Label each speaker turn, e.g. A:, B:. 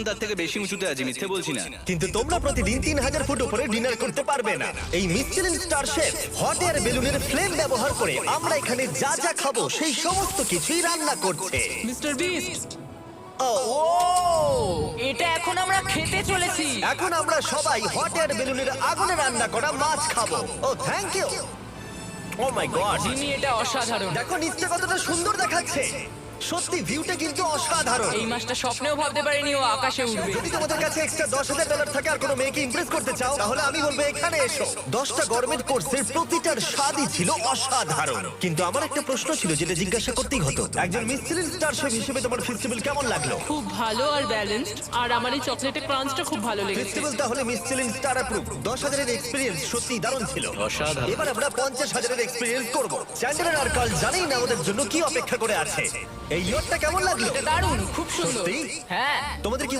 A: তার থেকে বেশি উঁচুতে আছি, মিথ্যে বলছি না।
B: কিন্তু তোমরা প্রতিদিন 3000 ফুট উপরে ডিনার করতে পারবে না। এই Michelin star chef hot air বেলুনের ফ্লেম ব্যবহার করে আমরা এখানে যা যা খাবো সেই সমস্ত কিছুই রান্না করছে।
C: মিস্টার বিস্ট,
B: ও
C: এটা এখন আমরা খেতে চলেছি।
B: এখন আমরা সবাই হট এয়ার বেলুনের আগুনে রান্না করা মাছ খাবো। Oh thank you. Oh my god,
C: Jimmy, এটা অসাধারণ।
B: দেখো নিচটা কতটা সুন্দর দেখাচ্ছে। সত্যি ভিউটা কিন্তু অসাধারণ।
C: এই মাসটা স্বপ্নেও ভাবতে পারিনি ও আকাশে উঠবে।
B: যদি তোমাদের কাছে এক্সট্রা $10,000 থাকে আর কোনো মেয়েকে ইমপ্রেস করতে চাও, তাহলে আমি বলবো এখানে এসো। 10টা গরমেট কোর্সের প্রতিটার স্বাদই ছিল অসাধারণ। কিন্তু আমার একটা প্রশ্ন ছিল যেটা জিজ্ঞাসা করতেই হতো, একজন মিচেলিন স্টার শেফ হিসেবে তোমার ফেস্টিভ্যাল কেমন লাগলো?
D: খুব ভালো আর ব্যালেন্সড, আর আমার এই চকলেটের ক্রাঞ্চটা খুব ভালো লেগেছে।
B: ফেস্টিভ্যাল তাহলে মিচেলিন স্টার অ্যাপ্রুভ। 10,000 এর এক্সপেরিয়েন্স সত্যি দারুণ ছিল।
A: অসাধারণ।
B: এবার আমরা 50,000 এর এক্সপেরিয়েন্স করব। চ্যান্ডেলার আর কার্ল জানেই না ওদের জন্য কি অপেক্ষা করে আছে। এই ইয়ারটা কেমন লাগলো?
C: দারুণ, খুব সুন্দর।
B: সত্যি?
C: হ্যাঁ।
B: তোমাদের কি